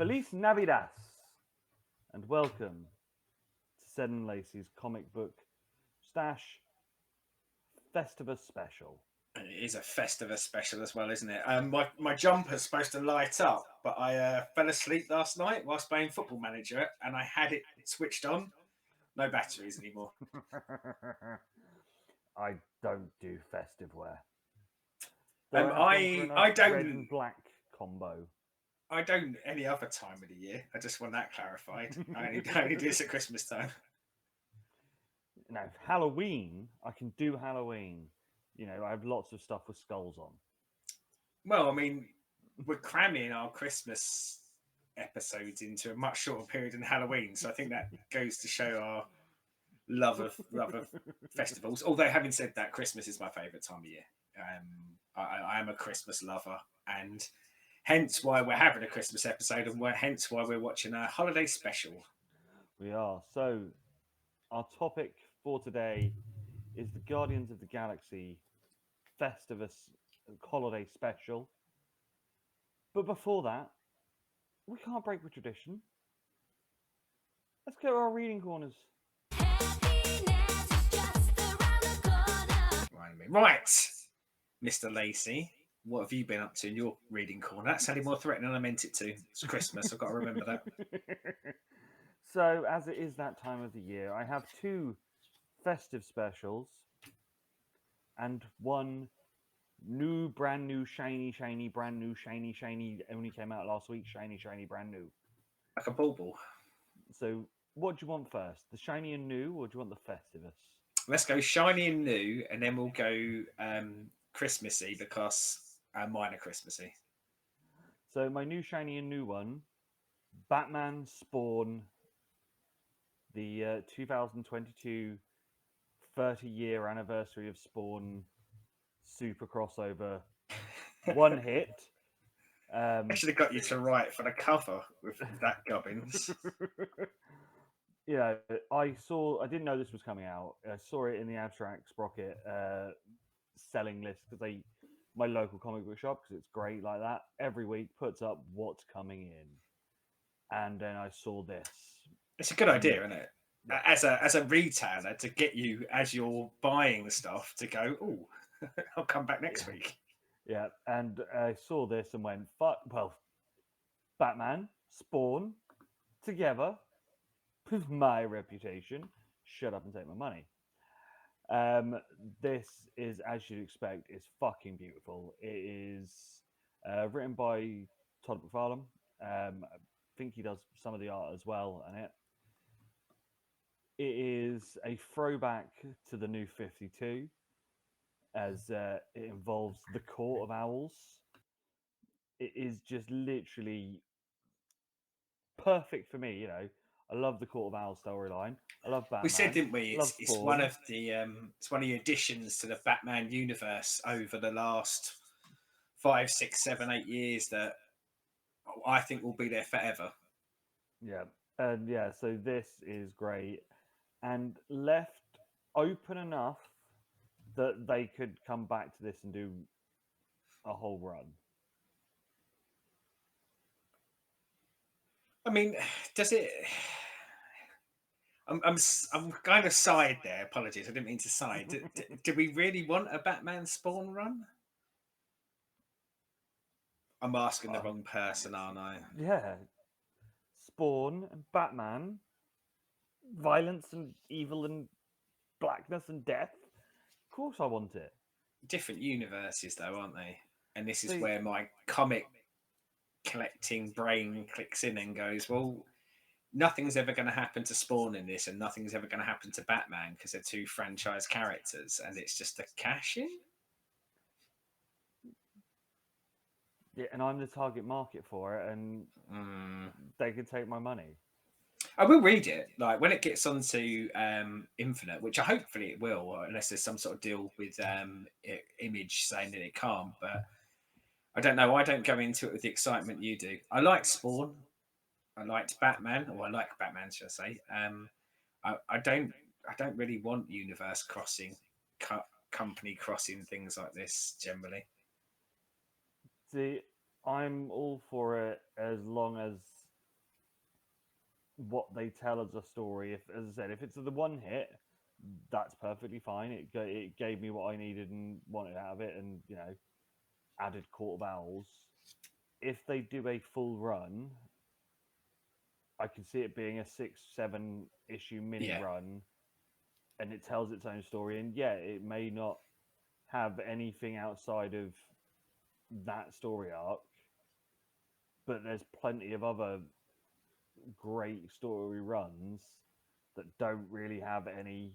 Feliz Navidad, and welcome to Seddon and Lacey's comic book stash Festivus special. It is a Festivus special as well, isn't it? My jumper's supposed to light up, but I fell asleep last night whilst playing Football Manager, and I had it switched on. No batteries anymore. I don't do festive wear. Though I have gone for a I nice red don't and black combo. I don't any other time of the year. I just want that clarified. I only do this at Christmas time. Now, Halloween, I can do Halloween. You know, I have lots of stuff with skulls on. Well, I mean, we're cramming our Christmas episodes into a much shorter period than Halloween, so I think that goes to show our love of festivals. Although, having said that, Christmas is my favourite time of year. I am a Christmas lover, and hence why we're having a Christmas episode, and hence why we're watching a holiday special. We are. So, our topic for today is the Guardians of the Galaxy Festivus holiday special. But before that, we can't break with tradition. Let's go to our reading corners. Right, Mr. Lacey, what have you been up to in your reading corner? That sounded more threatening than I meant it to. It's Christmas. I've got to remember that. So, as it is that time of the year, I have two festive specials and one brand new, shiny, brand new, shiny, only came out last week, shiny, brand new. Like a bauble. So, what do you want first? The shiny and new, or do you want the Festivus? Let's go shiny and new, and then we'll go Christmassy because mine are Christmassy. So, my new shiny and new one, Batman Spawn, the 2022 30-year anniversary of Spawn super crossover, one hit. I should have got you to write for the cover with that gubbins. Yeah, I didn't know this was coming out. I saw it in the Abstract Sprocket selling list because my local comic book shop, because it's great like that, every week puts up what's coming in. And then I saw this. It's a good idea, isn't it? As a retailer, to get you as you're buying the stuff to go, oh, I'll come back next week. Yeah, and I saw this and went, fuck, well, Batman, Spawn, together, with my reputation, shut up and take my money. This is, as you'd expect, is fucking beautiful. It is written by Todd McFarlane. I think he does some of the art as well in it. It is a throwback to the New 52, as it involves the Court of Owls. It is just literally perfect for me, you know. I love the Court of Owls storyline. I love Batman. We said, didn't we? It's It's one of the additions to the Batman universe over the last 5, 6, 7, 8 years that I think will be there forever. Yeah, and yeah, so this is great and left open enough that they could come back to this and do a whole run. I mean, does it? I'm kind of side there. Apologies, I didn't mean to side. Do we really want a Batman Spawn run? I'm asking the wrong person, aren't I? Yeah, Spawn and Batman, violence and evil and blackness and death. Of course, I want it. Different universes, though, aren't they? And this is where my comic collecting brain clicks in and goes, well, nothing's ever going to happen to Spawn in this, and nothing's ever going to happen to Batman because they're two franchise characters, and it's just a cash in. Yeah, and I'm the target market for it, and they can take my money. I will read it, like when it gets onto Infinite, which hopefully it will, unless there's some sort of deal with Image saying that it can't. But I don't know. I don't go into it with the excitement you do. I like Spawn. I liked Batman, or I like Batman, should I say? I don't really want universe crossing, company crossing things like this generally. See, I'm all for it as long as what they tell as a story. If, as I said, if it's the one hit, that's perfectly fine. It gave me what I needed and wanted out of it, and added Court of Owls. If they do a full run, I can see it being a 6-7 issue mini Yeah. run, and it tells its own story. And yeah, it may not have anything outside of that story arc, but there's plenty of other great story runs that don't really have any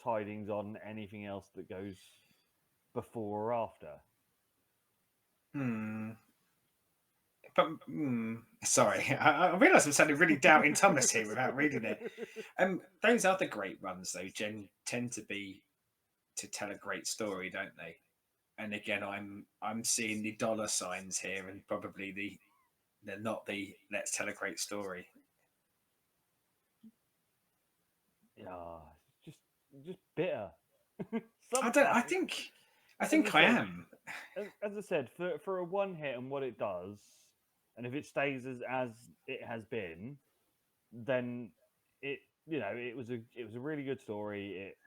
tidings on anything else that goes before or after. But sorry, I realise I'm sounding really doubting Thomas here without reading it. Those other great runs though, tend to be to tell a great story, don't they? And again, I'm seeing the dollar signs here, and probably they're not the let's tell a great story. Yeah, just bitter. I don't. Sometimes. I As think I I said, am. as I said, for a one hit and what it does, and if it stays as it has been, then it it was a really good story. It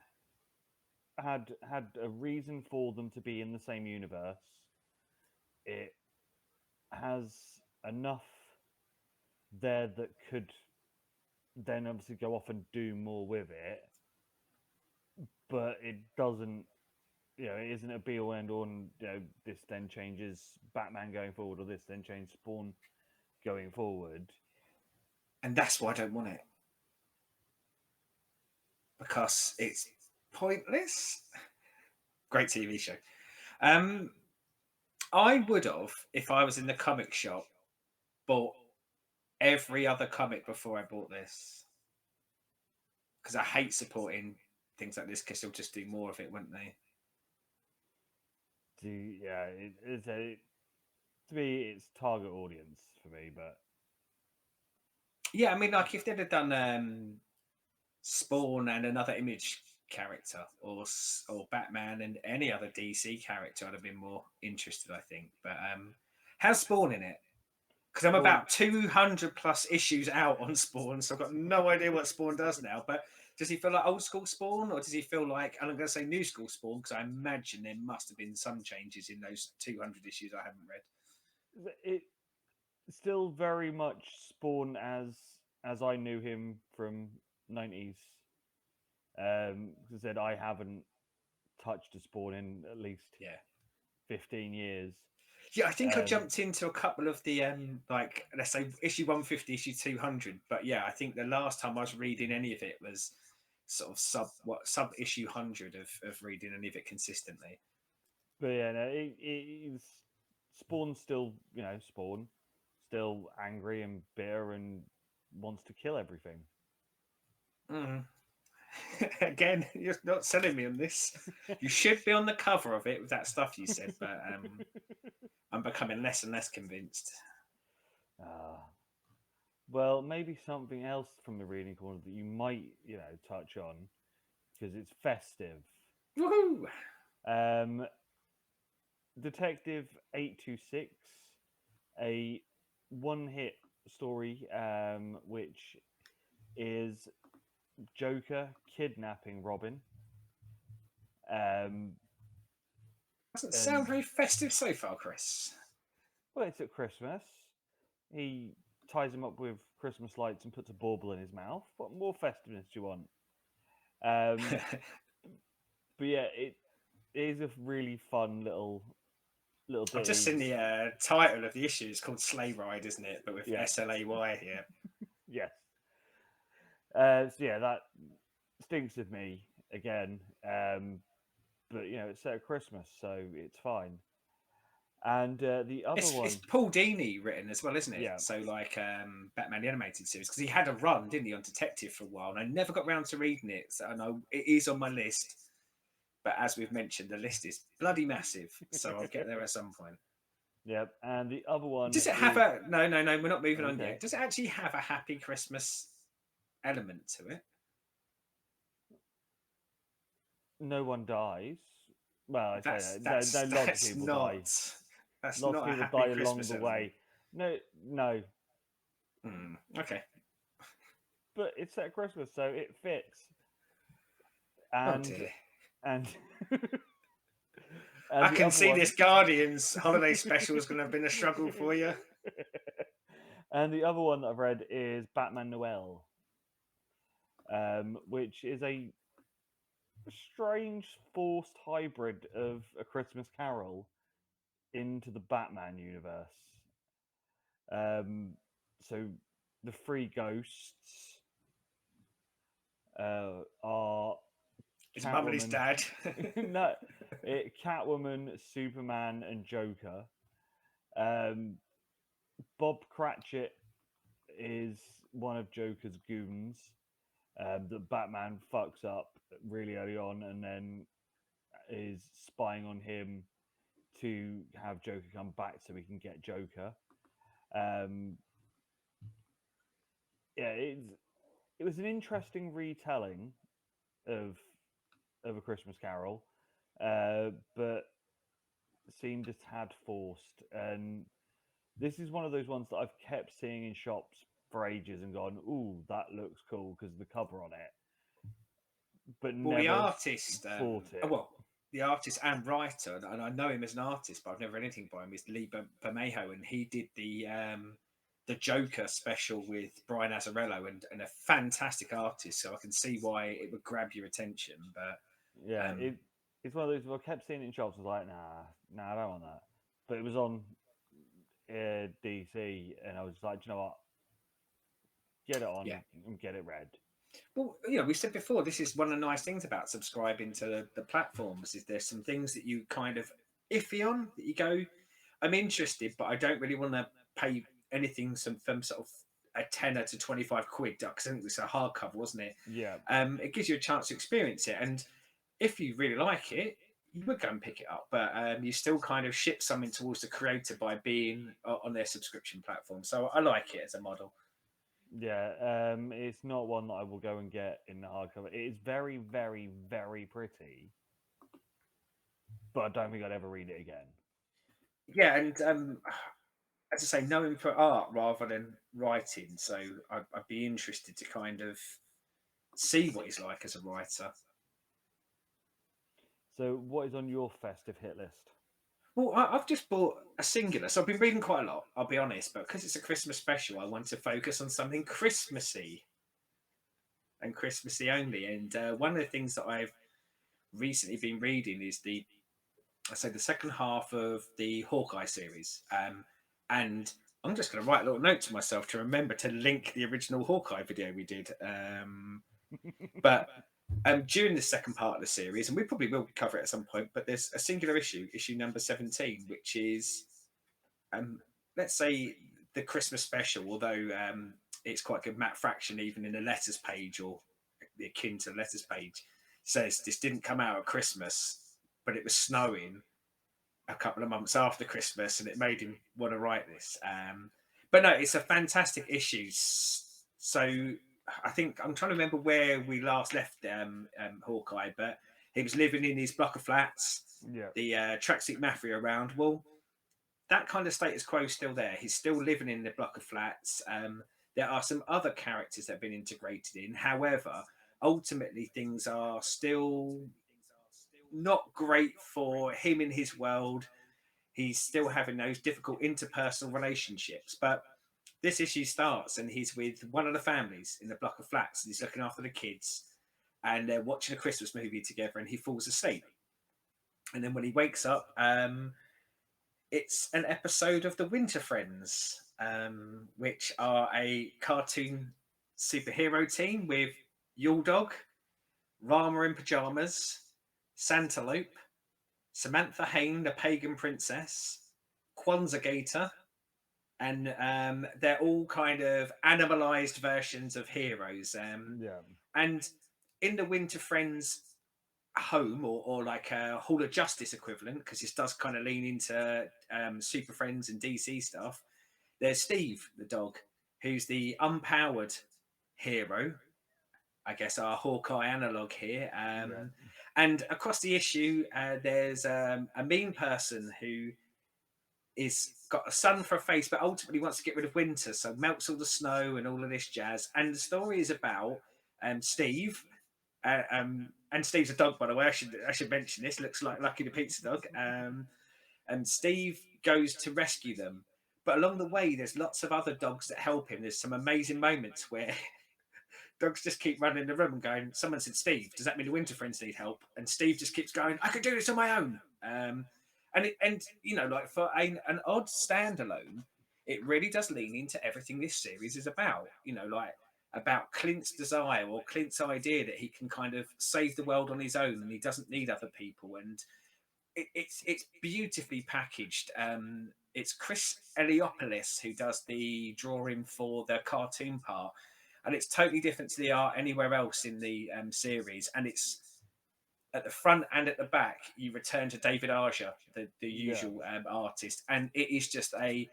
had a reason for them to be in the same universe. It has enough there that could then obviously go off and do more with it, but it doesn't. It isn't a be all end all. And this then changes Batman going forward, or this then changes Spawn going forward. And that's why I don't want it, because it's pointless. Great TV show. I would have, if I was in the comic shop, bought every other comic before I bought this, because I hate supporting things like this, because they'll just do more of it, wouldn't they? To me, it's target audience for me, but Yeah, I mean, like if they'd have done Spawn and another Image character, or Batman and any other DC character, I'd have been more interested, I think. But how's Spawn in it? Because I'm about 200 plus issues out on Spawn, so I've got no idea what Spawn does now. But does he feel like old school Spawn, or does he feel like, and I'm going to say new school Spawn, because I imagine there must have been some changes in those 200 issues I haven't read. it still very much Spawn as I knew him from 90s. As I said, I haven't touched a Spawn in at least 15 years. Yeah, I think I jumped into a couple of the like, let's say issue 150, issue 200. But yeah, I think the last time I was reading any of it was sort of sub issue 100 of reading any of it consistently. But yeah, no, it's Spawn's still Spawn, still angry and bitter and wants to kill everything. Again, you're not selling me on this. You should be on the cover of it with that stuff you said, but I'm becoming less and less convinced. Well, maybe something else from the reading corner that you might, touch on, because it's festive. Woohoo! Detective 826, a one-hit story, which is Joker kidnapping Robin. Doesn't sound very festive so far, Chris. Well, it's at Christmas. He ties him up with Christmas lights and puts a bauble in his mouth. What more festiveness do you want? But yeah, it is a really fun little. I've just seen the title of the issue. It's called Sleigh Ride, isn't it? But with SLAY here. Yes. So yeah, that stinks of me again. But it's set at Christmas, so it's fine. And the other one, it's Paul Dini written as well, isn't it? Yeah. So like Batman the Animated Series, because he had a run, didn't he, on Detective for a while, and I never got round to reading it. So I know it is on my list, but as we've mentioned, the list is bloody massive, so I'll get there at some point. Yep. And the other one, does it have a no? We're not moving on yet. Does it actually have a Happy Christmas element to it? No one dies. Well, I say that's no, lots of people die. That's lots not of people a happy die Christmas along the way. No. Okay. but it's at Christmas, so it fits. Oh And dear. and I and the can other see one, this Guardians holiday special is going to have been a struggle for you. and the other one that I've read is Batman Noel, which is a strange forced hybrid of A Christmas Carol into the Batman universe. So the three ghosts are His mum and his Catwoman, dad. no, Catwoman, Superman, and Joker. Um, Bob Cratchit is one of Joker's goons that Batman fucks up really early on, and then is spying on him to have Joker come back so we can get Joker. Um, yeah, it was an interesting retelling of A Christmas Carol, but seemed a tad forced. And this is one of those ones that I've kept seeing in shops for ages and gone, "Ooh, that looks cool" because the cover on it, but Well, the never artist, bought it. the artist and writer, and I know him as an artist, but I've never read anything by him. Is Lee Bermejo, and he did the Joker special with Brian Azzarello, and a fantastic artist. So I can see why it would grab your attention. But Yeah, it's one of those. I kept seeing it in shops. I was like, nah, I don't want that. But it was on DC, and I was like, "Do you know what? Get it yeah. on and get it read." Well, we said before, this is one of the nice things about subscribing to the platforms is there's some things that you kind of iffy on that you go, I'm interested, but I don't really want to pay anything from sort of a tenner to 25 quid because I think it's a hardcover, wasn't it? Yeah, It gives you a chance to experience it, and if you really like it, you would go and pick it up, but you still kind of ship something towards the creator by being on their subscription platform. So I like it as a model. yeah. It's not one that I will go and get in the hardcover. It is very, very, very pretty, but I don't think I'd ever read it again. Yeah, and as I say, know him for art rather than writing. So I'd be interested to kind of see what he's like as a writer. So, what is on your festive hit list? Well, I've just bought a singular, so I've been reading quite a lot. I'll be honest, but because it's a Christmas special, I want to focus on something Christmassy and Christmassy only. And one of the things that I've recently been reading is I say the second half of the Hawkeye series. And I'm just going to write a little note to myself to remember to link the original Hawkeye video we did. But during the second part of the series, and we probably will cover it at some point, but there's a singular issue number 17, which is, let's say, the Christmas special, although it's quite good. Matt Fraction, even in the letters page or the akin to the letters page, says this didn't come out at Christmas, but it was snowing a couple of months after Christmas, and it made him want to write this. But no, it's a fantastic issue. So I think I'm trying to remember where we last left Hawkeye, but he was living in his block of flats. Yeah, The tracksuit mafia around. Well, that kind of status quo is still there. He's still living in the block of flats. There are some other characters that have been integrated in. However, ultimately things are still not great for him in his world. He's still having those difficult interpersonal relationships. But this issue starts and he's with one of the families in the block of flats and he's looking after the kids and they're watching a Christmas movie together and he falls asleep. And then when he wakes up, it's an episode of the Winter Friends, which are a cartoon superhero team with Yule Dog, Rama in pajamas, Santalope, Samantha Hayne, the pagan princess, Kwanzaa Gator, and they're all kind of animalized versions of heroes. yeah, And in the Winter Friends home, or like a Hall of Justice equivalent, because this does kind of lean into Super Friends and DC stuff, there's Steve, the dog, who's the unpowered hero. I guess our Hawkeye analog here. yeah, And across the issue, there's a mean person who is got a sun for a face, but ultimately wants to get rid of winter, so melts all the snow and all of this jazz. And the story is about Steve. And Steve's a dog, by the way. I should mention this. Looks like Lucky the pizza dog. And Steve goes to rescue them, but along the way, there's lots of other dogs that help him. There's some amazing moments where dogs just keep running in the room and going, someone said, Steve, does that mean the winter friends need help? And Steve just keeps going, I could do this on my own. And you know, like for an odd standalone, it really does lean into everything this series is about. You know, like about Clint's desire or Clint's idea that he can kind of save the world on his own and he doesn't need other people. And it's beautifully packaged. It's Chris Eliopoulos who does the drawing for the cartoon part, and it's totally different to the art anywhere else in the series. And it's at the front and at the back. You return to David Arja, the Yeah. usual artist, and it is just a.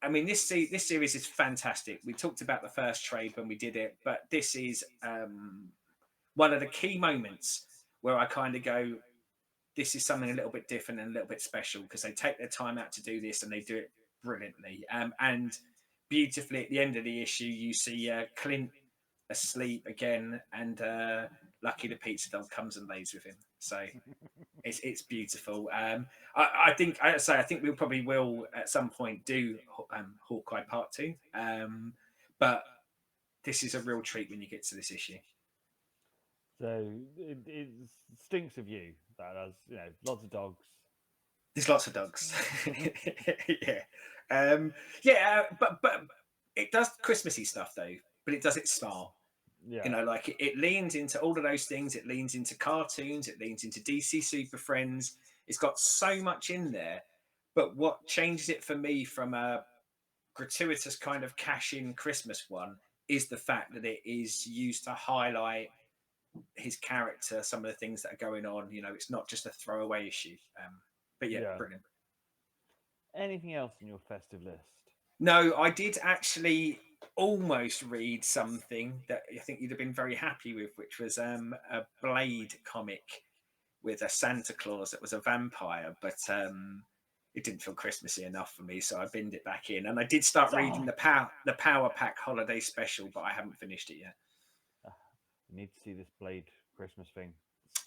I mean, this series is fantastic. We talked about the first trade when we did it, but this is one of the key moments where I kind of go, this is something a little bit different and a little bit special because they take their time out to do this and they do it brilliantly. And beautifully at the end of the issue, you see Clint asleep again, and Lucky the pizza dog comes and lays with him. So it's beautiful. I think I think we probably will at some point do Hawkeye Part 2, but this is a real treat when you get to this issue. So it stinks of you that has, lots of dogs. There's lots of dogs. Yeah, but it does Christmassy stuff though. But it does it smart. You Yeah. know, like it leans into all of those things. It leans into cartoons. It leans into DC Super Friends. It's got so much in there. But what changes it for me from a gratuitous kind of cash in Christmas one is the fact that it is used to highlight his character, some of the things that are going on. You know, it's not just a throwaway issue. But yeah, Yeah. brilliant. Anything else on your festive list? No, I did actually almost read something that I think you'd have been very happy with, which was a Blade comic with a Santa Claus that was a vampire, but it didn't feel Christmassy enough for me, so I binned it back in. And I did start reading Oh, the Power Pack Holiday Special, but I haven't finished it yet. I need to see this Blade Christmas thing.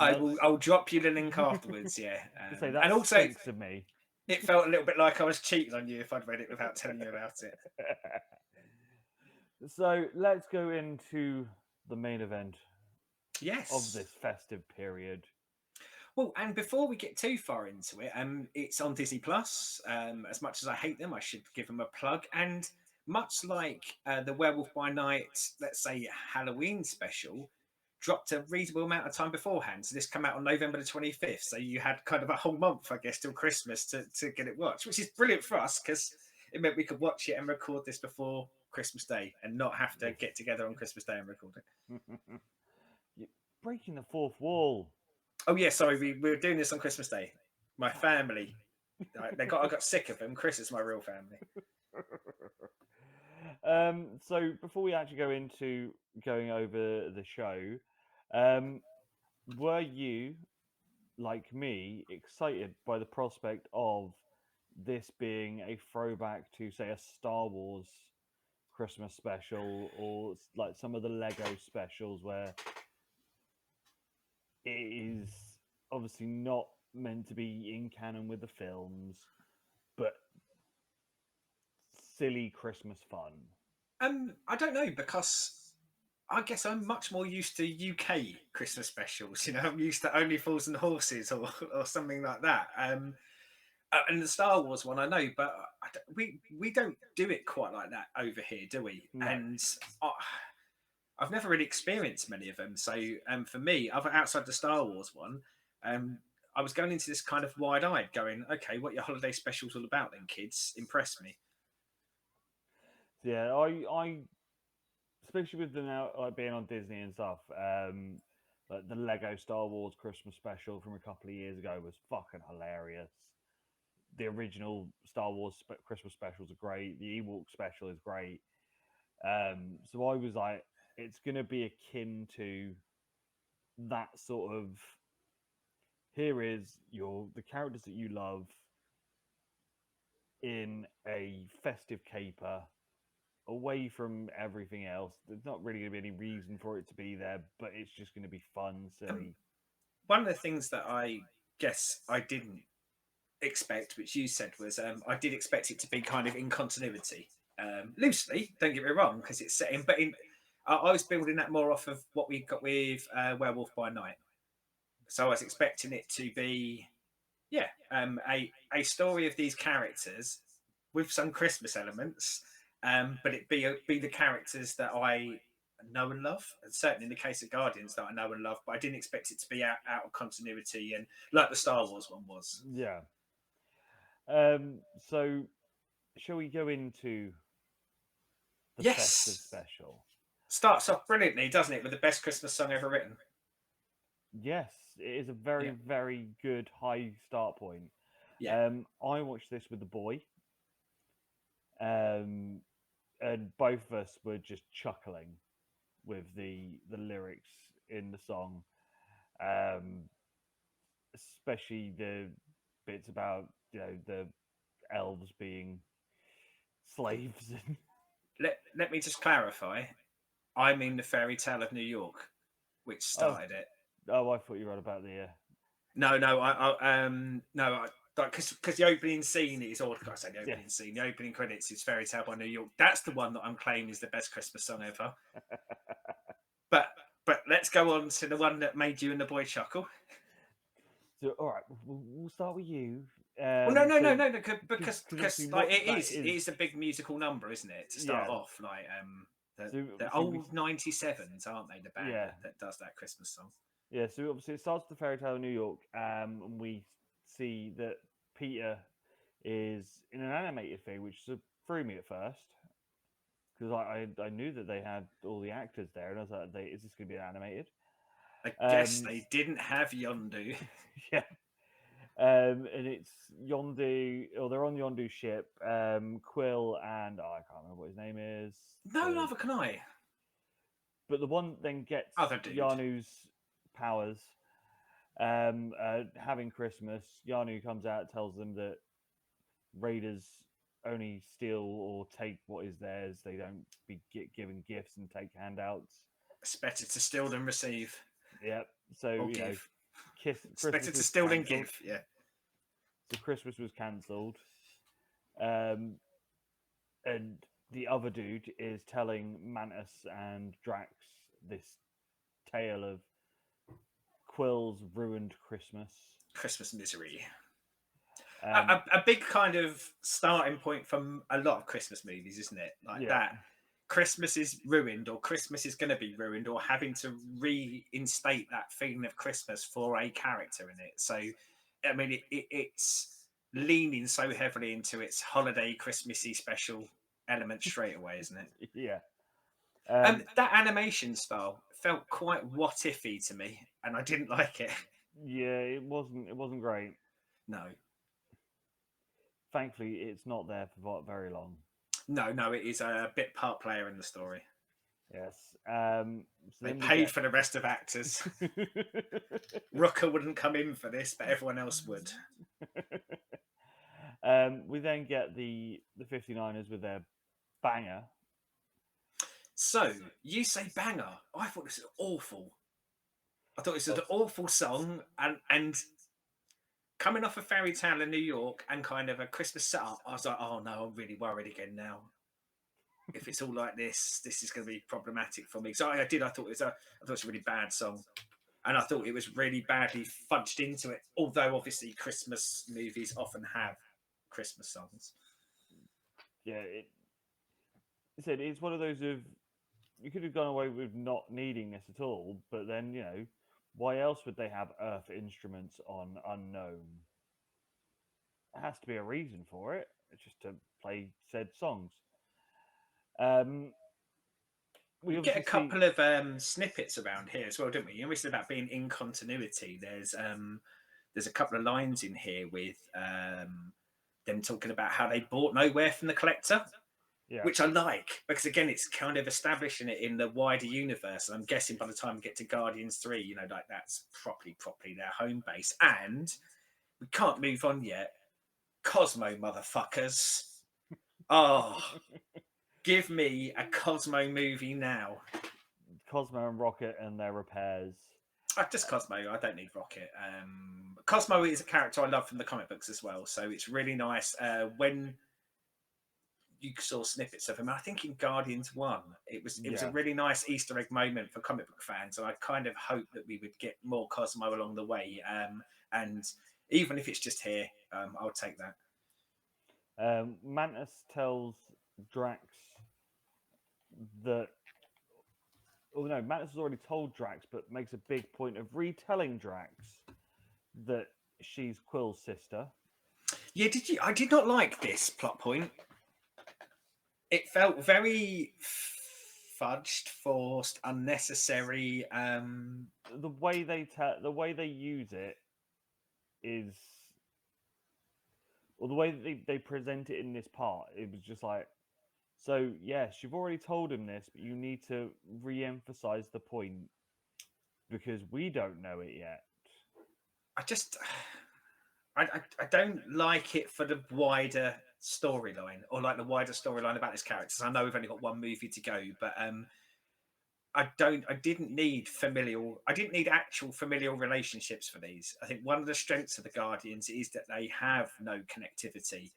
I That's will. I'll drop you the link afterwards. Yeah, to say and that also stinks of me. it felt a little bit like I was cheating on you if I'd read it without telling you about it. So let's go into the main event of Yes. this festive period. Well, and before we get too far into it, it's on Disney Plus. As much as I hate them, I should give them a plug. And much like the Werewolf by Night, let's say Halloween special, dropped a reasonable amount of time beforehand. So this came out on November the 25th. So you had kind of a whole month, I guess, till Christmas to get it watched, which is brilliant for us because it meant we could watch it and record this before Christmas Day and not have to Yes. get together on Christmas Day and record it. You're breaking the fourth wall. Oh yeah, sorry, we were doing this on Christmas Day. My family, I got sick of them. Chris is my real family. So before we actually go into going over the show, um, were you, like me, excited by the prospect of this being a throwback to, say, a Star Wars Christmas special or like some of the Lego specials where it is obviously not meant to be in canon with the films, but silly Christmas fun? I don't know because I guess I'm much more used to UK Christmas specials. You know, I'm used to Only Fools and Horses or something like that. And the Star Wars one I know, but we don't do it quite like that over here, do we? No. And I've never really experienced many of them. So for me, other outside the Star Wars one, um, I was going into this kind of wide-eyed, going, "Okay, what your holiday specials all about, then, kids? Impress me." Yeah, I especially with the now like being on Disney and stuff. Like the Lego Star Wars Christmas special from a couple of years ago was fucking hilarious. The original Star Wars Christmas specials are great. The Ewok special is great. So I was like, it's gonna be akin to that sort of. Here is the characters that you love. in a festive caper away from everything else. There's not really going to be any reason for it to be there, but it's just going to be fun, Um, silly. one of the things that I guess I didn't expect, which you said, was I did expect it to be kind of in continuity, loosely. Don't get me wrong, because it's set in, but I was building that more off of what we got with Werewolf by Night. So I was expecting it to be, yeah, a story of these characters with some Christmas elements, but it be the characters that I know and love. And certainly in the case of Guardians, that I know and love, but I didn't expect it to be out of continuity and like the Star Wars one was. Yeah. So, shall we go into the festive Yes, special? starts off brilliantly, doesn't it, with the best Christmas song ever written? Yes, it is a very, Yeah, very good high start point. yeah. I watched this with the boy, um, and both of us were just chuckling with the lyrics in the song, um, especially the bits about the elves being slaves. And Let me just clarify. I mean the fairy tale of New York, which oh, started it. oh, I thought you were on about the No, no, because the opening scene is, or I say the yes. opening scene, the opening credits is "Fairy Tale by New York." That's the one that I'm claiming is the best Christmas song ever. But let's go on to the one that made you and the boy chuckle. So all right, we'll start with you. Well, no, no, So no, no, no, because obviously because like what that it is, is a big musical number, isn't it? To start yeah. off, like So the obviously we old 97s, aren't they? The band yeah. that does that Christmas song. Yeah, so obviously it starts with the fairy tale of New York, and we see that Peter is in an animated thing, which threw me at first because I knew that they had all the actors there, and I was like, "Is this going to be animated?" I guess Um, they didn't have Yondu. yeah, and it's Yondu, or they're on Yondu's ship. Quill and I can't remember what his name is. No, neither can I. But the one then gets Other dude. Yanu's powers. Having Christmas, Yanu comes out, tells them that raiders only steal or take what is theirs. They don't be given gifts and take handouts. It's better to steal than receive Yep. So or give. It's better Christmas to was steal than cancelled. give. Yeah. So Christmas was cancelled. Um, and the other dude is telling Mantis and Drax this tale of Quill's ruined Christmas. Christmas misery. Um, A big kind of starting point from a lot of Christmas movies, isn't it? Like yeah, that. Christmas is ruined, or Christmas is going to be ruined, or having to reinstate that feeling of Christmas for a character in it. So, I mean, it's leaning so heavily into its holiday, Christmassy special element straight away, isn't it? yeah. That animation style felt quite what ify to me, and I didn't like it. Yeah, it wasn't great. No, Thankfully, it's not there for very long. no, it is a bit part player in the story. Yes. So They then we paid get. for the rest of actors. Rooker wouldn't come in for this, but everyone else would. We then get the 59ers with their banger. So you say banger. I thought this was awful. I thought this was Oh, an awful song, and coming off a fairy tale in New York and kind of a Christmas setup, I was like, oh no, I'm really worried again now. If it's all like this is going to be problematic for me. So I did. I thought it was a really bad song, and I thought it was really badly fudged into it. Although obviously Christmas movies often have Christmas songs. yeah, said it's one of those of you could have gone away with not needing this at all, but then why else would they have Earth instruments on Unknown? There has to be a reason for it. It's just to play said songs. Um, we We get a obviously see, couple of snippets around here as well, don't we? You know, we said about being in continuity. There's a couple of lines in here with them talking about how they bought nowhere from the collector, yeah, which I like because again, it's kind of establishing it in the wider universe. And I'm guessing by the time we get to Guardians 3, you know, like that's properly their home base. And we can't move on yet Cosmo, motherfuckers. Oh, give me a Cosmo movie now. Cosmo and Rocket and their repairs. Just Cosmo. I don't need Rocket. Cosmo is a character I love from the comic books as well, so it's really nice when you saw snippets of him. I think in Guardians 1, it was a Yeah. really nice Easter egg moment for comic book fans, and I kind of hope that we would get more Cosmo along the way. And even if it's just here, I'll take that. Mantis tells Drax that. Oh no, Mantis has already told Drax, but makes a big point of retelling Drax that she's Quill's sister. Yeah, did you? I did not like this plot point. It felt very fudged, forced, unnecessary. The way they use it is, or the way that they present it in this part, it was just like, so yes, you've already told him this, but you need to re-emphasize the point because we don't know it yet. I just, I don't like it for the wider storyline, or like the wider storyline about this character. I know we've only got one movie to go, but I didn't need familial. I didn't need actual familial relationships for these. I think one of the strengths of the Guardians is that they have no connectivity,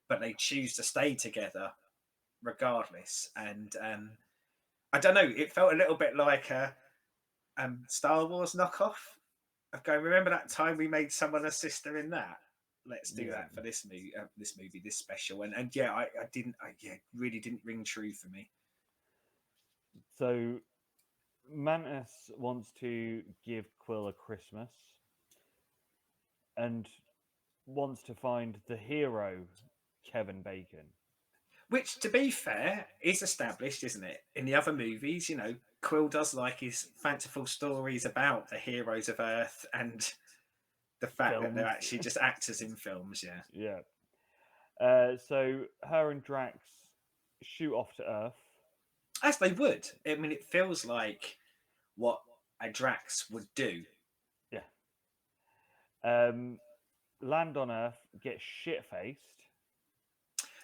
but they choose to stay together regardless. And I don't know. It felt a little bit like a Star Wars knockoff. Of going, remember that time we made someone a sister in that? Let's do Yeah. that for this movie, this special. And yeah, I didn't. Really didn't ring true for me. So Mantis wants to give Quill a Christmas and wants to find the hero, Kevin Bacon. Which, to be fair, is established, isn't it? In the other movies, Quill does like his fanciful stories about the heroes of Earth and the fact that they're Films. actually just actors in films. Yeah, Yeah. So her and Drax shoot off to Earth. as they would. I mean, it feels like what a Drax would do. Yeah. Land on Earth, get shit faced.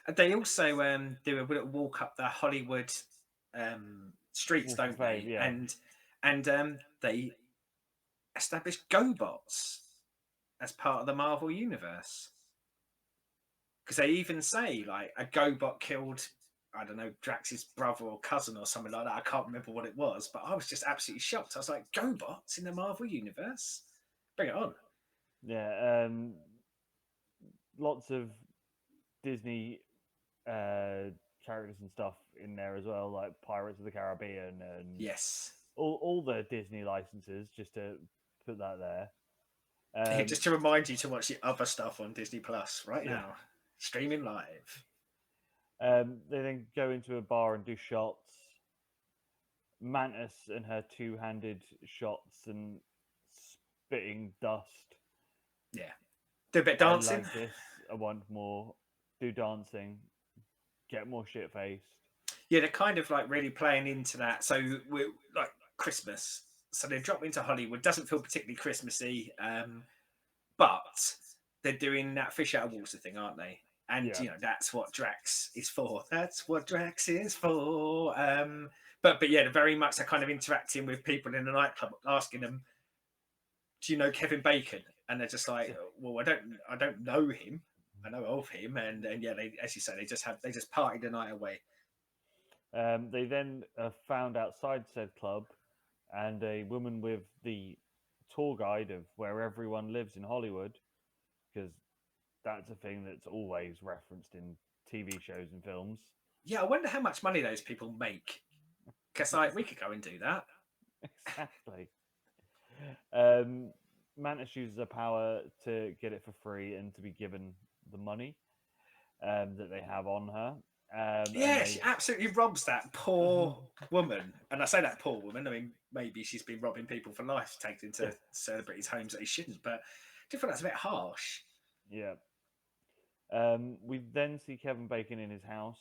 And they also do a little walk up the Hollywood streets, Walk of don't Fame, they? yeah. And they establish GoBots as part of the Marvel universe, because they even say like a GoBot killed, I don't know, Drax's brother or cousin or something like that. I can't remember what it was, but I was just absolutely shocked. I was like, GoBots in the Marvel universe? Bring it on. Yeah. Lots of Disney characters and stuff in there as well, like Pirates of the Caribbean and Yes. all the Disney licenses, just to put that there. Yeah, just to remind you to watch the other stuff on Disney Plus right Yeah. now, streaming live. They then go into a bar and do shots. Mantis and her two-handed shots and spitting dust. Yeah. Do a bit of I dancing. like this. I want more. Do dancing. Get more shit faced. Yeah, they're kind of like really playing into that. So we're like Christmas. So they drop into Hollywood. Doesn't feel particularly Christmassy, but they're doing that fish out of water thing, aren't they? And Yeah. that's what Drax is for. That's what Drax is for. But yeah, they're very much they're kind of interacting with people in the nightclub, asking them, "Do you know Kevin Bacon?" And they're just like, "Well, I don't know him. I know of him." And yeah, they, as you say, they just party the night away. They then are found outside said club, and a woman with the tour guide of where everyone lives in Hollywood, because that's a thing that's always referenced in TV shows and films. Yeah, I wonder how much money those people make. Because like we could go and do that. Exactly. Mantis uses her power to get it for free and to be given the money that they have on her. Yeah, she absolutely robs that poor woman. And I say that poor woman, I mean, maybe she's been robbing people for life, taken into celebrities' homes that they shouldn't, but I do feel that's a bit harsh. Yeah. We then see Kevin Bacon in his house,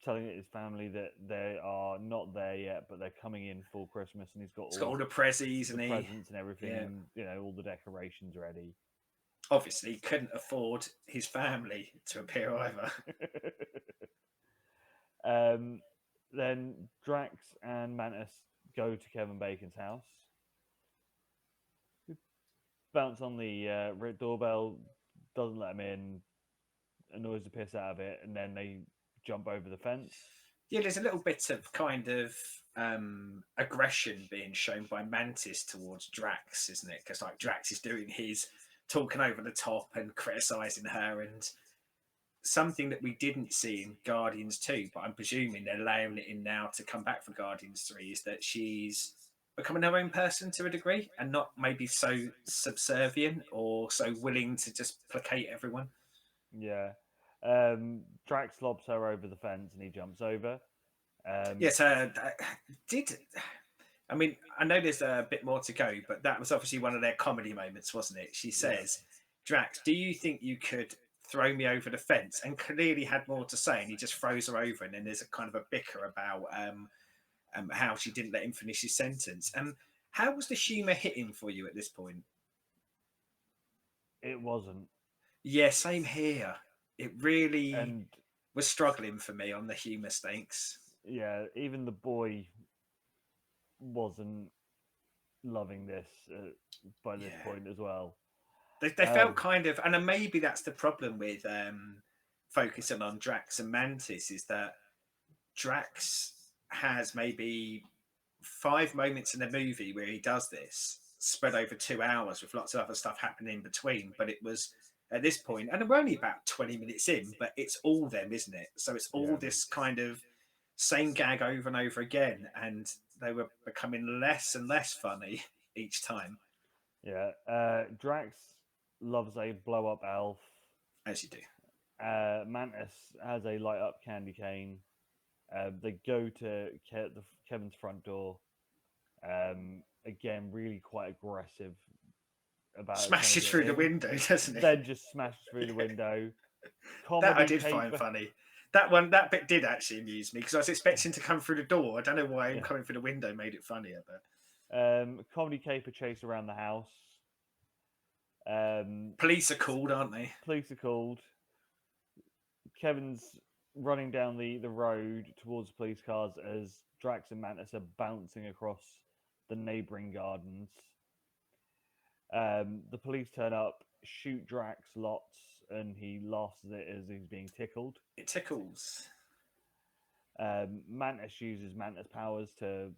telling his family that they are not there yet, but they're coming in for Christmas, and he's got It's got all the prezzies the and presents and everything, yeah. and all the decorations ready. obviously couldn't afford his family to appear either. um, then Drax and Mantis go to Kevin Bacon's house, bounce on the doorbell, doesn't let him in, annoys the piss out of it, and then they jump over the fence. Yeah, there's a little bit of kind of aggression being shown by Mantis towards Drax, isn't it? Because like Drax is doing his talking over the top and criticizing her, and something that we didn't see in Guardians 2, but I'm presuming they're layering it in now to come back for Guardians 3, is that she's becoming her own person to a degree and not maybe so subservient or so willing to just placate everyone. Yeah. Drax lobs her over the fence and he jumps over. Yes, did I mean, I know there's a bit more to go, but that was obviously one of their comedy moments, wasn't it? She Yeah. says, Drax, do you think you could throw me over the fence? And clearly had more to say, and he just throws her over. And then there's a kind of a bicker about how she didn't let him finish his sentence. How was the humour hitting for you at this point? It wasn't. Yeah, same here. It really And was struggling for me on the humour stakes. yeah, even the boy wasn't loving this by this Yeah. point as well. They felt kind of, and maybe that's the problem with focusing on Drax and Mantis, is that Drax has maybe 5 moments in the movie where he does this spread over 2 hours with lots of other stuff happening in between. But it was at this point, and we're only about 20 minutes in, but it's all them, isn't it? So it's all this kind of same gag over and over again, and they were becoming less and less funny each time. Yeah. Drax loves a blow up elf. As you do. Mantis has a light up candy cane. They go to Kevin's front door. Again, really quite aggressive about Smashes through the window, doesn't he? Then just smashes through the window. That I Comedy did find funny. That bit did actually amuse me because I was expecting to come through the door. I don't know why him coming through the window made it funnier, but comedy caper chase around the house. police are called, aren't they? Police are called. Kevin's running down the road towards the police cars as Drax and Mantis are bouncing across the neighbouring gardens. The police turn up, shoot Drax lots, and he laughs at it as he's being tickled. It tickles. Mantis uses Mantis powers to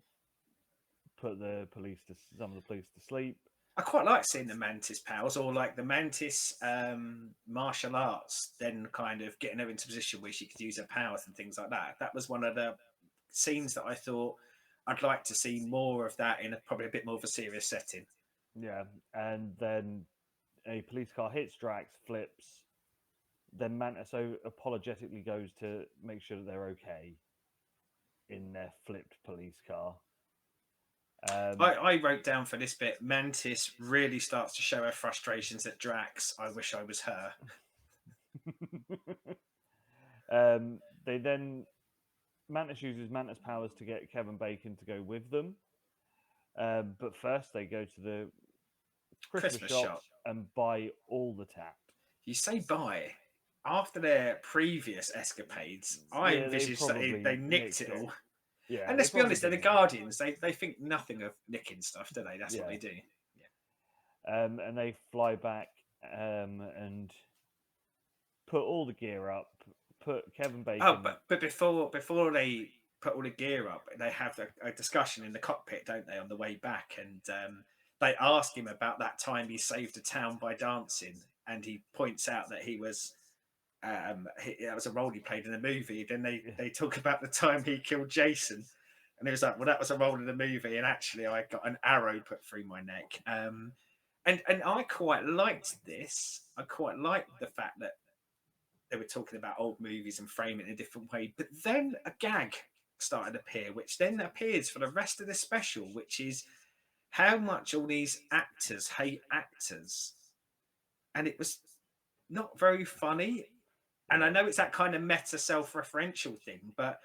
put some of the police to sleep. I quite like seeing the Mantis powers, or like the Mantis martial arts, then kind of getting her into a position where she could use her powers and things like that. That was one of the scenes that I thought I'd like to see more of that in probably a bit more of a serious setting. Yeah, and then a police car hits Drax, flips. Then Mantis apologetically goes to make sure that they're okay in their flipped police car. I wrote down for this bit, Mantis really starts to show her frustrations at Drax. I wish I was her. They then Mantis uses Mantis powers to get Kevin Bacon to go with them. But first they go to the Christmas shop and buy all the tap. You say buy. After their previous escapades, I envisaged that they nicked it all. Yeah, and let's be honest, they're the Guardians. They think nothing of nicking stuff, do they? That's what they do. Yeah. And they fly back and put all the gear up. Put Kevin Bacon. Oh, but before they put all the gear up, they have a discussion in the cockpit, don't they, on the way back? And they ask him about that time he saved a town by dancing, and he points out that he was. That was a role he played in a movie. Then they talk about the time he killed Jason, and he was like, "Well, that was a role in the movie, and actually, I got an arrow put through my neck." And I quite liked this. I quite liked the fact that they were talking about old movies and framing it in a different way. But then a gag started to appear, which then appears for the rest of the special, which is how much all these actors hate actors, and it was not very funny. And I know it's that kind of meta self-referential thing, but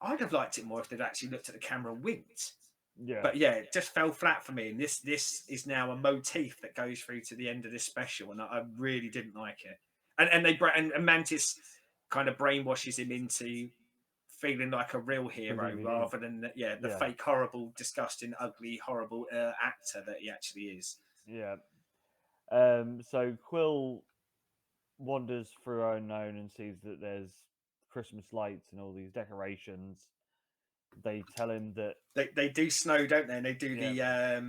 I'd have liked it more if they'd actually looked at the camera and winked. Yeah. But yeah, it just fell flat for me. And this is now a motif that goes through to the end of this special, and I really didn't like it. And Mantis kind of brainwashes him into feeling like a real hero Believing in. rather than the Yeah. fake, horrible, disgusting, ugly, horrible actor that he actually is. Yeah. So Quill wanders through Unknown and sees that there's Christmas lights and all these decorations. They tell him that They do snow, don't they? And they do yeah,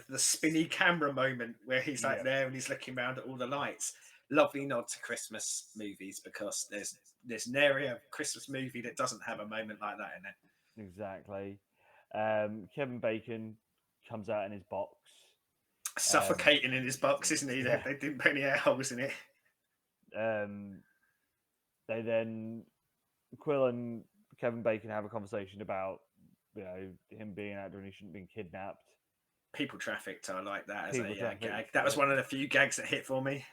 the spinny camera moment where he's like yeah, there and he's looking around at all the lights. Lovely nod to Christmas movies, because there's nary a Christmas movie that doesn't have a moment like that in it. exactly. Kevin Bacon comes out in his box. Suffocating in his box, isn't he? Yeah. They didn't put any air holes in it. They then Quill and Kevin Bacon have a conversation about him being out there and he shouldn't be kidnapped. People trafficked. I like that as People a trafficked, gag. That was one of the few gags that hit for me.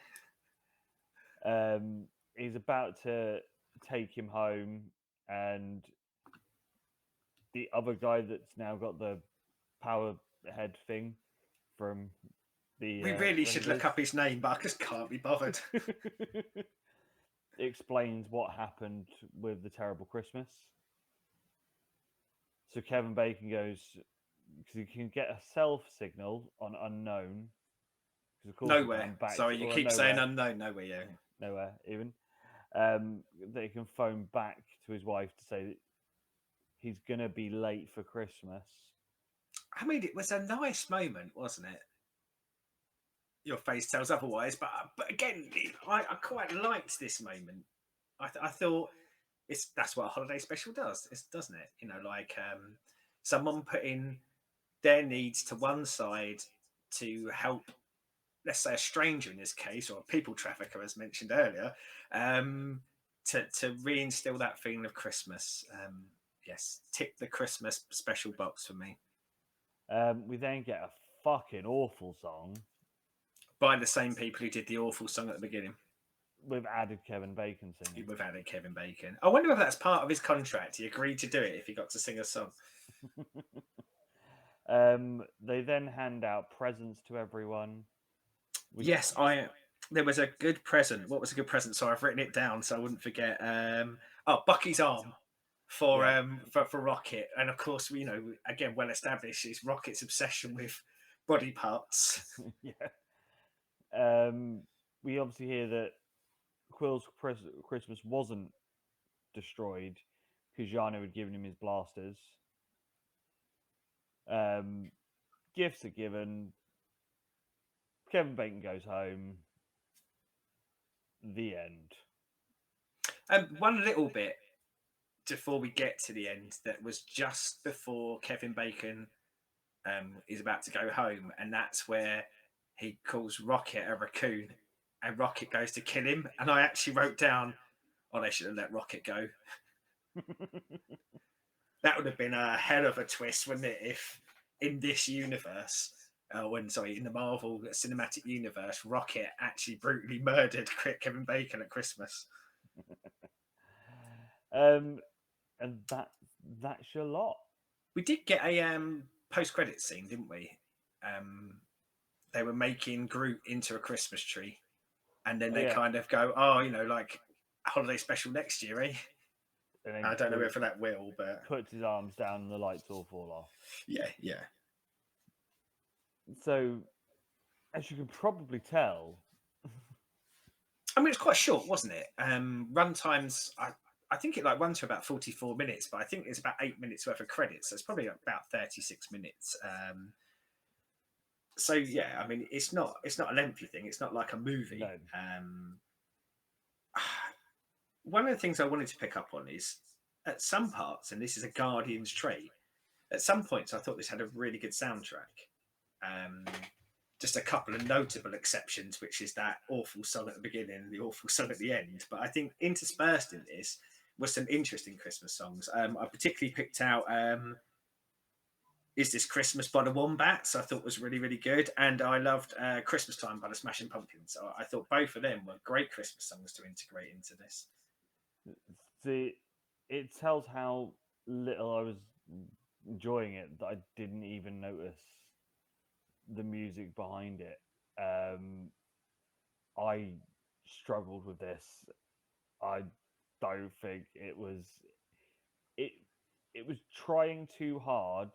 He's about to take him home, and the other guy that's now got the power head thing from the We really should Rangers look up his name, but I just can't be bothered. explains what happened with the terrible Christmas. So Kevin Bacon goes because he can get a self signal on Unknown. Because of course Nowhere. back Sorry, you keep saying unknown. Nowhere, yeah. Nowhere even. That he can phone back to his wife to say that he's gonna be late for Christmas. I mean, it was a nice moment, wasn't it? Your face tells otherwise, but again, I quite liked this moment. I thought that's what a holiday special does, doesn't it? Like someone putting their needs to one side to help, let's say, a stranger in this case, or a people trafficker, as mentioned earlier, to reinstill that feeling of Christmas. Yes, tick the Christmas special box for me. We then get a fucking awful song By the same people who did the awful song at the beginning. with added Kevin Bacon singing. With added Kevin Bacon. I wonder if that's part of his contract. He agreed to do it if he got to sing a song. They then hand out presents to everyone. Yes, there was a good present. What was a good present? So I've written it down so I wouldn't forget. Bucky's arm for Rocket, and of course again, well established is Rocket's obsession with body parts. Yeah. We obviously hear that Quill's Christmas wasn't destroyed because Yano had given him his blasters. Gifts are given. Kevin Bacon goes home. The end. One little bit before we get to the end that was just before Kevin Bacon is about to go home, and that's where he calls Rocket a raccoon, and Rocket goes to kill him. And I actually wrote down, "Oh, they should have let Rocket go." That would have been a hell of a twist, wouldn't it? If in this universe, in the Marvel Cinematic Universe, Rocket actually brutally murdered Kevin Bacon at Christmas. And that's your lot. We did get a post-credit scene, didn't we? They were making Groot into a Christmas tree, and then they kind of go, like a holiday special next year, eh? I don't know if that will, but puts his arms down and the lights all fall off. Yeah. So, as you can probably tell, I mean, it's quite short, wasn't it? Run times, I think it runs for about 44 minutes, but I think it's about 8 minutes worth of credits. So it's probably about 36 minutes. So yeah, I mean, it's not a lengthy thing. It's not like a movie. No. One of the things I wanted to pick up on is at some parts, and this is a Guardians trait, at some points I thought this had a really good soundtrack. Just a couple of notable exceptions, which is that awful song at the beginning and the awful song at the end. But I think interspersed in this were some interesting Christmas songs. I particularly picked out Is This Christmas by the Wombats, I thought was really, really good. And I loved Christmas Time by the Smashing Pumpkins. So I thought both of them were great Christmas songs to integrate into this. It tells how little I was enjoying it that I didn't even notice the music behind it. I struggled with this. I don't think it it was trying too hard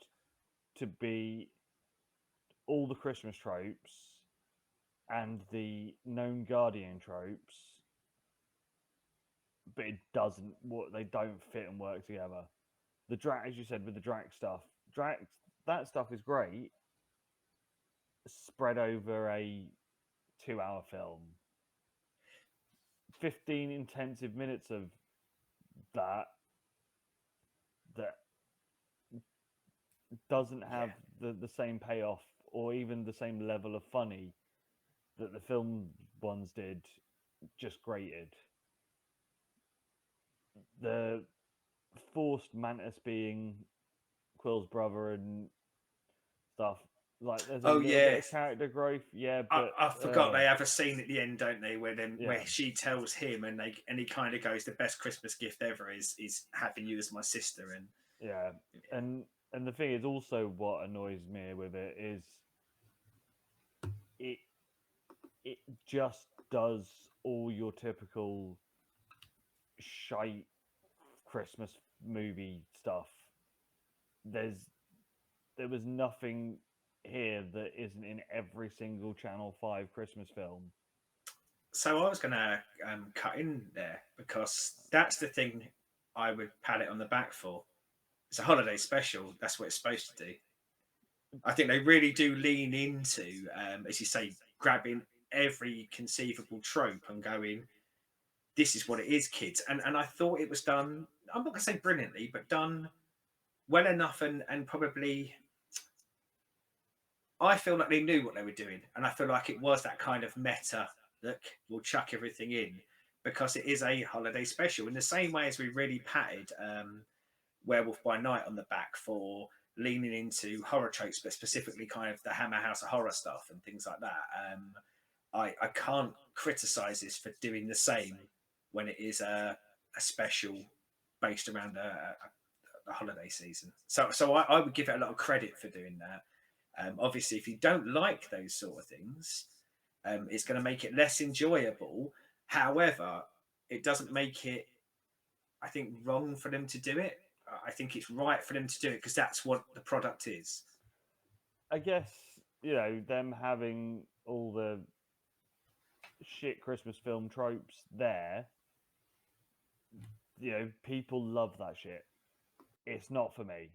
to be all the Christmas tropes and the known Guardian tropes, but it doesn't. What they don't fit and work together. The Drac, as you said, with the Drac stuff, Drac that stuff is great, spread over a 2 hour film. 15 intensive minutes of that that doesn't have the same payoff or even the same level of funny that the film ones did, just grated. The forced Mantis being Quill's brother and stuff, like there's a Oh little bit yeah, of character growth, yeah, I, but I forgot they have a scene at the end, don't they, where yeah, where she tells him, and he kind of goes, "The best Christmas gift ever is having you as my sister." And yeah, and the thing is also what annoys me with it is it it just does all your typical shite Christmas movie stuff. There's there was nothing here that isn't in every single Channel 5 Christmas film. so I was going to cut in there because that's the thing I would pat it on the back for. It's a holiday special. That's what it's supposed to do. I think they really do lean into, as you say, grabbing every conceivable trope and going, "This is what it is, kids." And I thought it was done. I'm not going to say brilliantly, but done well enough, and probably I feel like they knew what they were doing, and I feel like it was that kind of meta. Look, we'll chuck everything in because it is a holiday special. In the same way as we really patted Werewolf by Night on the back for leaning into horror tropes, but specifically kind of the Hammer House of Horror stuff and things like that. I can't criticize this for doing the same when it is a special based around a holiday season. So I would give it a lot of credit for doing that. Obviously, if you don't like those sort of things, it's going to make it less enjoyable. However, it doesn't make it, I think, wrong for them to do it. I think it's right for them to do it because that's what the product is. I guess, you know, them having all the shit Christmas film tropes there, you know, people love that shit. It's not for me.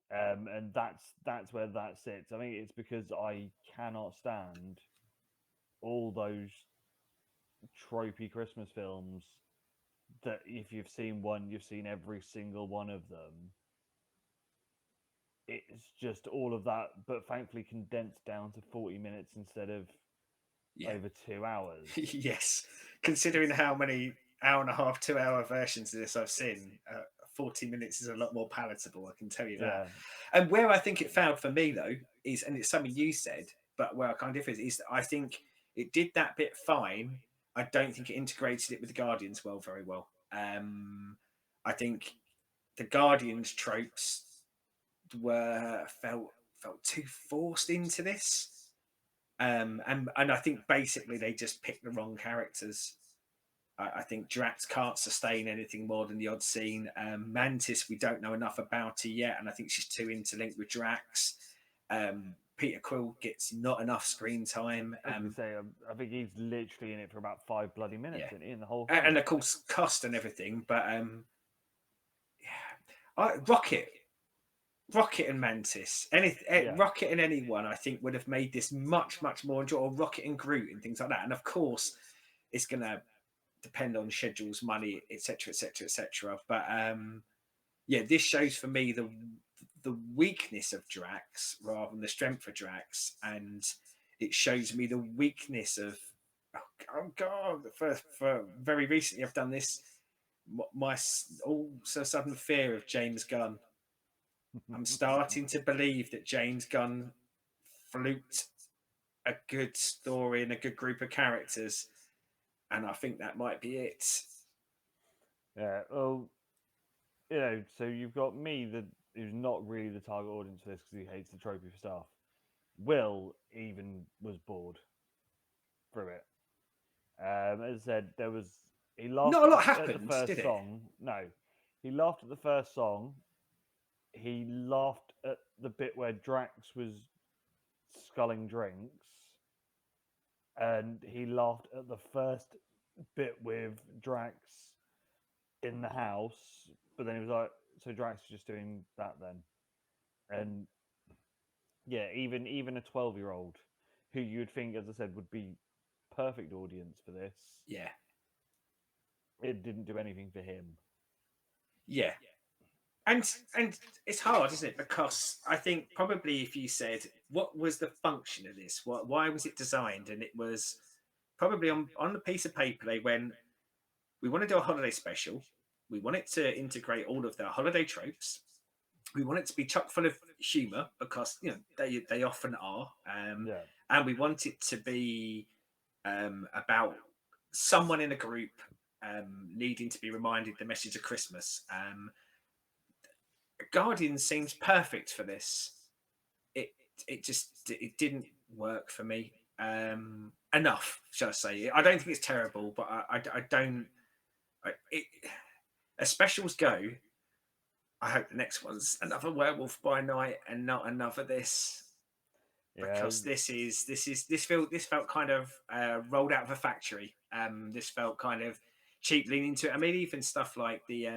And that's where that sits. I think it's because I cannot stand all those tropey Christmas films that if you've seen one, you've seen every single one of them. It's just all of that, but thankfully condensed down to 40 minutes instead of Yeah. over 2 hours. Yes. Considering how many hour and a half, 2 hour versions of this I've seen, 40 minutes is a lot more palatable, I can tell you that. Yeah. And where I think it failed for me, though, is, and it's something you said, but where I kind of differ is that I think it did that bit fine. I don't think it integrated it with the Guardians very well. I think the Guardians tropes were felt too forced into this. And I think basically they just picked the wrong characters. I think Drax can't sustain anything more than the odd scene. Mantis, we don't know enough about her yet, and I think she's too interlinked with Drax. Peter Quill gets not enough screen time. I was gonna say, I think he's literally in it for about 5 bloody minutes, Yeah. in the whole film. And of course, cost and everything. But yeah, Rocket and Mantis, Rocket and anyone, I think would have made this much more enjoyable. Rocket and Groot and things like that. And of course, it's gonna depend on schedules, money, etc., etc., etc. But yeah, this shows for me the weakness of Drax rather than the strength of Drax, and it shows me the weakness of oh god. For very recently, I've done this. My also sudden fear of James Gunn. I'm starting to believe that James Gunn fluked a good story and a good group of characters, and I think that might be it. Yeah, well, you know, so you've got me, who's not really the target audience for this because he hates the tropey stuff. Will even was bored through it. As I said, he laughed Not a lot at the happened, did first it? song. No, he laughed at the first song. He laughed at the bit where Drax was sculling drinks, and he laughed at the first bit with Drax in the house. But then he was like, "So Drax is just doing that then?" And yeah, even a 12-year-old who you'd think, as I said, would be perfect audience for this, Yeah. it didn't do anything for him. Yeah. And it's hard, isn't it? Because I think probably if you said what was the function of this, why was it designed, and it was probably on the piece of paper they went, we want to do a holiday special, we want it to integrate all of the holiday tropes, we want it to be chock full of humour because they often are, Yeah, and we want it to be about someone in a group needing to be reminded the message of Christmas. Guardian seems perfect for this. It it didn't work for me enough, shall I say? I don't think it's terrible, but I don't. As specials go, I hope the next one's another Werewolf by Night and not another this, yeah, because this felt kind of rolled out of a factory. This felt kind of cheap leaning into it. I mean, even stuff like the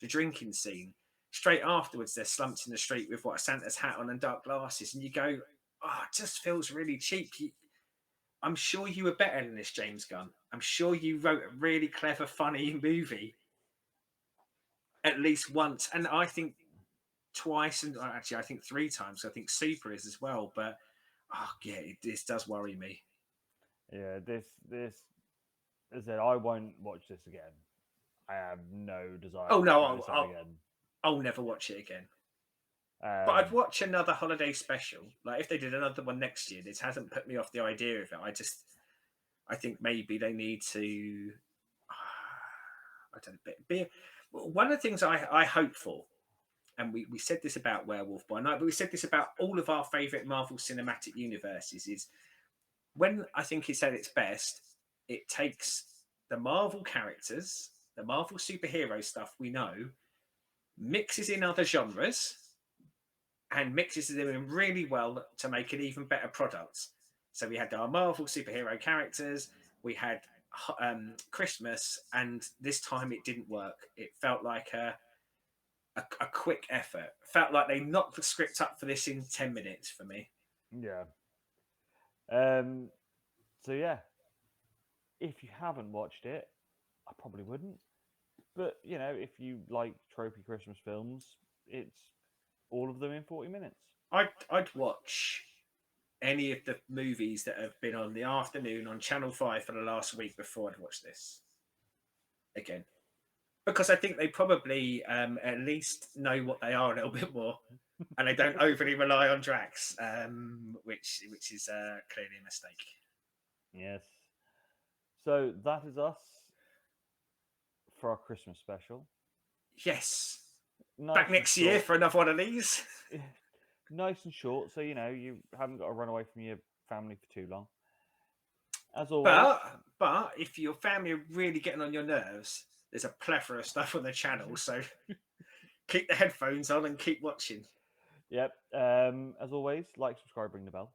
drinking scene. Straight afterwards, they're slumped in the street with what, a Santa's hat on and dark glasses, and you go, "Oh, it just feels really cheap." I'm sure you were better than this, James Gunn. I'm sure you wrote a really clever, funny movie at least once, and I think twice, and actually, I think three times. I think Super is as well, but oh yeah, this does worry me. yeah. This, as I said, I won't watch this again. I have no desire Oh to no, pick this up again. I'll never watch it again. But I'd Um, watch another holiday special. Like if they did another one next year, this hasn't put me off the idea of it. I think maybe they need to. I don't know. One of the things I hope for, and we said this about Werewolf by Night, but we said this about all of our favourite Marvel Cinematic Universes, is when I think it's at its best, it takes the Marvel characters, the Marvel superhero stuff we know, mixes in other genres, and mixes them in really well to make an even better product. So we had our Marvel superhero characters, we had Christmas, and this time it didn't work. It felt like a quick effort. Felt like they knocked the script up for this in 10 minutes for me. yeah. Um, so yeah, if you haven't watched it, I probably wouldn't. But if you like tropey Christmas films, it's all of them in 40 minutes. I'd watch any of the movies that have been on the afternoon on Channel 5 for the last week before I'd watch this again. Because I think they probably at least know what they are a little bit more, and they don't overly rely on Drax, which is clearly a mistake. Yes. So that is us for our Christmas special. Yes, Nice back and next year short. for another one of these. Nice and short, so you haven't got to run away from your family for too long. As always, But if your family are really getting on your nerves, there's a plethora of stuff on the channel, so keep the headphones on and keep watching. yep. As always, like, subscribe, ring the bell.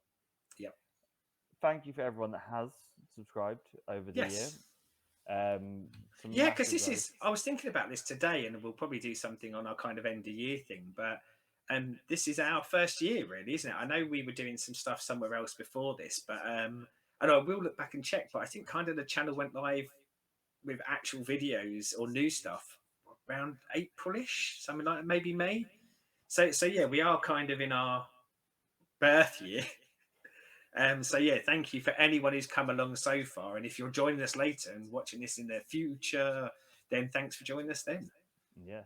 Yep. Thank you for everyone that has subscribed over the year. Yes. Some Yeah, because massive this growth. is. I was thinking about this today, and we'll probably do something on our kind of end of year thing. But this is our first year, really, isn't it? I know we were doing some stuff somewhere else before this, but and I will look back and check. But I think kind of the channel went live with actual videos or new stuff around Aprilish, something like that, maybe May. So yeah, we are kind of in our birth year. So yeah, thank you for anyone who's come along so far. And if you're joining us later and watching this in the future, then thanks for joining us then. Yes.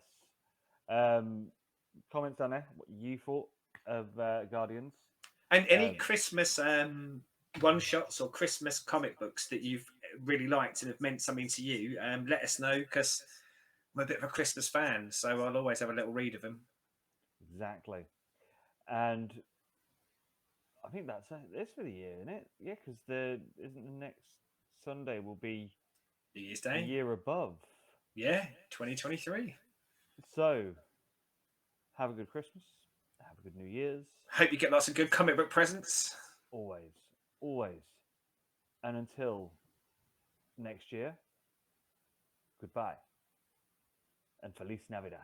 Comments down there what you thought of Guardians. And any Christmas one shots or Christmas comic books that you've really liked and have meant something to you, let us know, because I'm a bit of a Christmas fan, so I'll always have a little read of them. Exactly. And I think that's it for the year, isn't it? Yeah, because the next Sunday will be New Year's the Day. year above. Yeah, 2023. So have a good Christmas. Have a good New Year's. Hope you get lots of good comic book presents. Always, always. And until next year, goodbye and Feliz Navidad.